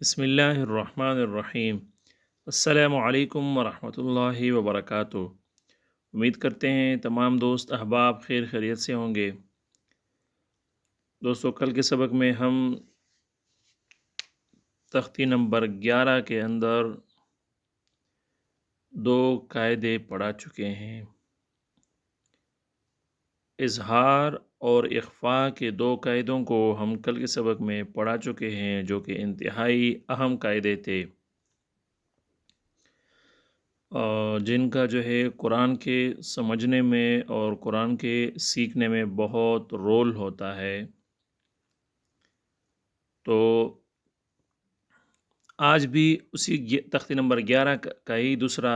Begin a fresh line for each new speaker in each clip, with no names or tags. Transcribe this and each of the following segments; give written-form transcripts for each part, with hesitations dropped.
بسم اللہ الرحمن الرحیم۔ السلام علیکم ورحمۃ اللہ وبرکاتہ۔ امید کرتے ہیں تمام دوست احباب خیر خیریت سے ہوں گے۔ دوستو، کل کے سبق میں ہم تختی نمبر 11 کے اندر دو قاعدے پڑھا چکے ہیں۔ اظہار اور اخفاء کے دو قاعدوں کو ہم کل کے سبق میں پڑھا چکے ہیں، جو کہ انتہائی اہم قاعدے تھے، جن کا جو ہے قرآن کے سمجھنے میں اور قرآن کے سیکھنے میں بہت رول ہوتا ہے۔ تو آج بھی اسی تختی نمبر 11 کا ہی دوسرا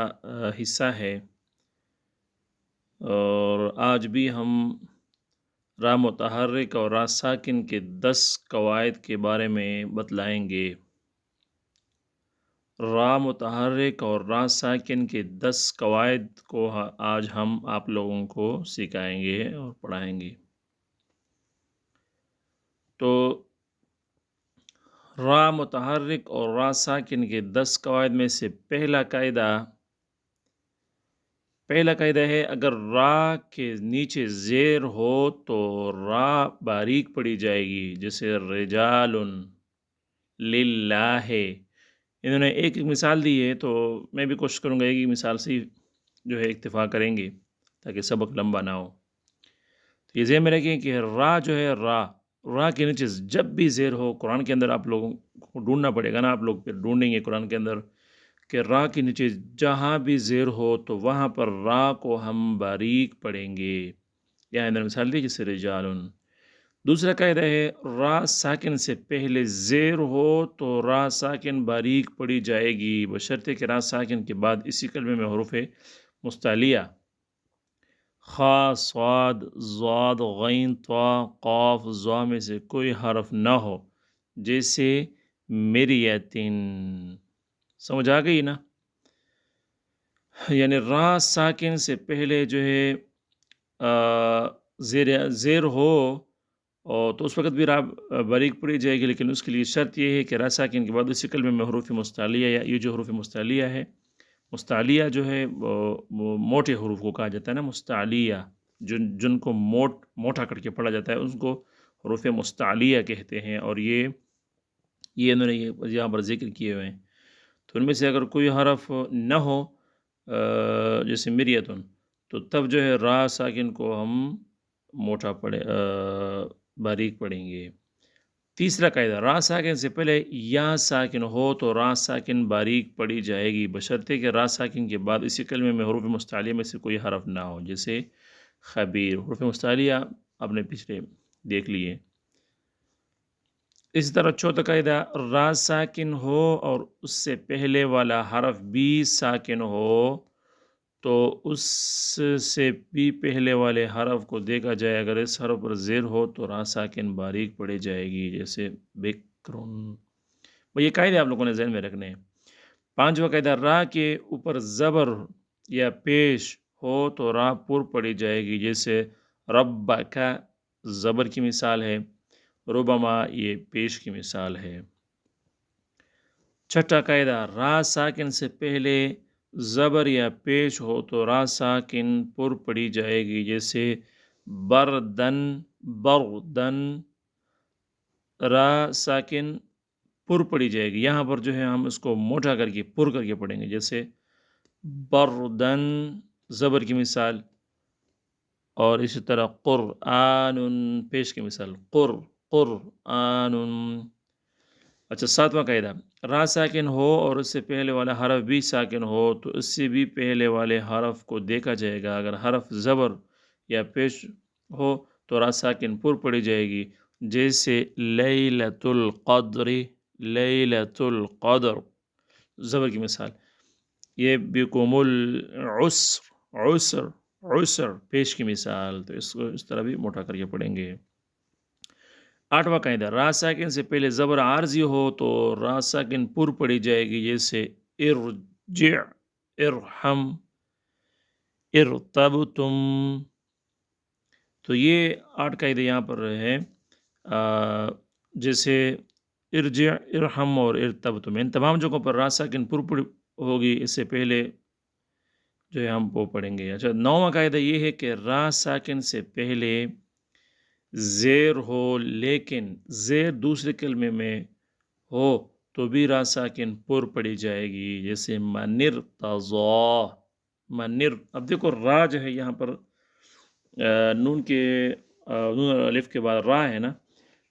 حصہ ہے، اور آج بھی ہم را متحرک اور را ساکن کے 10 قواعد کے بارے میں بتلائیں گے۔ را متحرک اور را ساکن کے 10 قواعد کو آج ہم آپ لوگوں کو سکھائیں گے اور پڑھائیں گے۔ تو را متحرک اور را ساکن کے 10 قواعد میں سے پہلا قاعدہ ہے، اگر را کے نیچے زیر ہو تو را باریک پڑی جائے گی، جیسے رجال للہ۔ انہوں نے ایک مثال دی ہے، تو میں بھی کوشش کروں گا ایک مثال سے جو ہے اکتفا کریں گے تاکہ سبق لمبا نہ ہو۔ تو یہ ذہن میں رکھیں کہ را جو ہے را کے نیچے جب بھی زیر ہو، قرآن کے اندر آپ لوگوں کو ڈھونڈنا پڑے گا نا، آپ لوگ پھر ڈھونڈیں گے قرآن کے اندر کہ را کے نیچے جہاں بھی زیر ہو تو وہاں پر را کو ہم باریک پڑھیں گے۔ یہاں اندر مثال دی جیسے رجال۔ دوسرا قاعدہ ہے، را ساکن سے پہلے زیر ہو تو را ساکن باریک پڑھی جائے گی، بشرطے کہ را ساکن کے بعد اسی کلمے میں حروف مستعلیہ خا، صاد، ضاد، غین، طا، قاف، ظا میں سے کوئی حرف نہ ہو، جیسے مریتن۔ سمجھ آ گئی نا؟ یعنی را ساکن سے پہلے جو ہے زیر ہو تو اس وقت بھی را باریک پڑھی جائے گی، لیکن اس کے لیے شرط یہ ہے کہ را ساکن کے بعد اسی کلمے میں حروف مستعلیہ، یا یہ جو حروف مستعلیہ ہے، مستعلیہ جو ہے وہ موٹے حروف کو کہا جاتا ہے نا، مستعلیہ، جن کو موٹا کر کے پڑھا جاتا ہے اس کو حروف مستعلیہ کہتے ہیں، اور یہ انہوں نے یہاں پر ذکر کیے ہوئے ہیں۔ تو ان میں سے اگر کوئی حرف نہ ہو جیسے مریتن، تو تب جو ہے را ساکن کو ہم موٹا باریک پڑھیں گے۔ تیسرا قاعدہ، را ساکن سے پہلے یا ساکن ہو تو را ساکن باریک پڑھی جائے گی، بشرطے کہ را ساکن کے بعد اسی کلمے میں حروف مستعلیہ میں سے کوئی حرف نہ ہو، جیسے خبیر۔ حروف مستعلیہ آپ نے پچھلے دیکھ لیے۔ اسی طرح چوتھا قاعدہ، را ساکن ہو اور اس سے پہلے والا حرف بھی ساکن ہو تو اس سے بھی پہلے والے حرف کو دیکھا جائے، اگر اس حرف پر زیر ہو تو را ساکن باریک پڑھی جائے گی، جیسے بکرن۔ یہ قاعدے آپ لوگوں نے ذہن میں رکھنے ہیں۔ پانچواں قاعدہ، را کے اوپر زبر یا پیش ہو تو را پر پڑھی جائے گی، جیسے ربک، زبر کی مثال ہے، ربما یہ پیش کی مثال ہے۔ چھٹا قاعدہ، را ساکن سے پہلے زبر یا پیش ہو تو را ساکن پر پڑھی جائے گی، جیسے بردن، بردن، را ساکن پر پڑھی جائے گی، یہاں پر جو ہے ہم اس کو موٹا کر کے پر کر کے پڑھیں گے، جیسے بردن، زبر کی مثال، اور اسی طرح قرآن، پیش کی مثال، قرآن۔ اچھا، ساتواں قاعدہ، را ساکن ہو اور اس سے پہلے والا حرف بھی ساکن ہو تو اس سے بھی پہلے والے حرف کو دیکھا جائے گا، اگر حرف زبر یا پیش ہو تو را ساکن پر پڑھی جائے گی، جیسے لیلۃ القدر، لیلۃ القدر، زبر کی مثال، یہ بکم العسر، عسر، عسر، پیش کی مثال، تو اس کو اس طرح بھی موٹا کر کے پڑھیں گے۔ آٹھواں قاعدہ، را ساکن سے پہلے زبر عارضی ہو تو را ساکن پر پڑھی جائے گی، جیسے ارجع، ارحم، ارتبتم۔ تو یہ 8 قاعدے یہاں پر ہے۔ جیسے ارجع، ارحم اور ارتبتم، ان تمام جگہوں پر را ساکن پر ہوگی، اس سے پہلے جو ہے ہم وہ پڑھیں گے۔ اچھا، 9واں قاعدہ یہ ہے کہ را ساکن سے پہلے زیر ہو، لیکن زیر دوسرے کلمے میں ہو تو بھی را ساکن پر پڑھی جائے گی، جیسے منر تضا، منر۔ اب دیکھو را جو ہے یہاں پر نون کے نون اور الف کے بعد را ہے نا،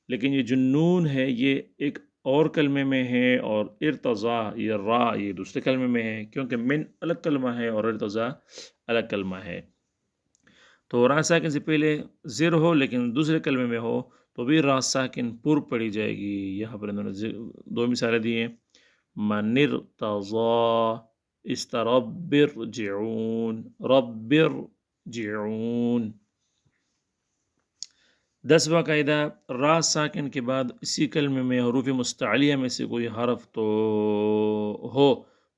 لیکن یہ جو نون ہے یہ ایک اور کلمے میں ہے، اور ارتضا یہ را یہ دوسرے کلمے میں ہے، کیونکہ من الگ کلمہ ہے اور ارتضا الگ کلمہ ہے۔ تو را ساکن سے پہلے زر ہو لیکن دوسرے کلمے میں ہو تو بھی را ساکن پر پڑھی جائے گی۔ یہاں پر انہوں نے دو مثالیں دی ہیں، من ارتضا استرب ارجعون، رب ارجعون۔ 10واں قاعدہ، را ساکن کے بعد اسی کلمے میں حروف مستعلیہ میں سے کوئی حرف تو ہو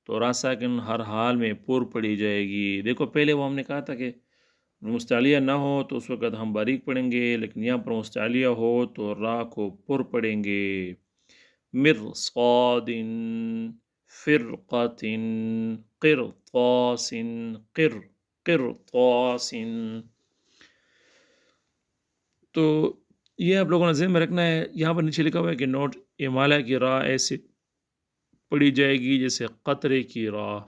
تو را ساکن ہر حال میں پر پڑھی جائے گی۔ دیکھو پہلے وہ ہم نے کہا تھا کہ مستعلیہ نہ ہو تو اس وقت ہم باریک پڑھیں گے، لیکن یہاں پر مستعلیہ ہو تو را کو پر پڑھیں گے۔ مرصاد، فرقۃ، قرطاس، قرطاس۔ تو یہ آپ لوگوں نے ذہن میں رکھنا ہے، یہاں پر نیچے لکھا ہوا ہے کہ نوٹ امالہ کی را ایسے پڑھی جائے گی جیسے قطرے کی را۔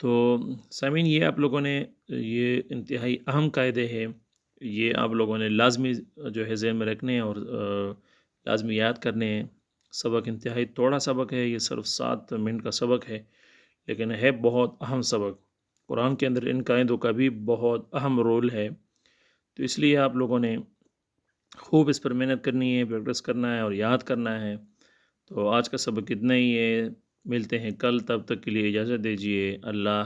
تو سامعین، یہ آپ لوگوں نے یہ انتہائی اہم قاعدے ہیں، یہ آپ لوگوں نے لازمی جو ہے ذہن میں رکھنے ہیں اور لازمی یاد کرنے ہیں۔ سبق انتہائی توڑا سبق ہے، یہ صرف 7 منٹ کا سبق ہے، لیکن ہے بہت اہم سبق۔ قرآن کے اندر ان قاعدوں کا بھی بہت اہم رول ہے، تو اس لیے آپ لوگوں نے خوب اس پر محنت کرنی ہے، پریکٹس کرنا ہے اور یاد کرنا ہے۔ تو آج کا سبق اتنا ہی ہے، ملتے ہیں کل، تب تک کے لیے اجازت دیجیے، اللہ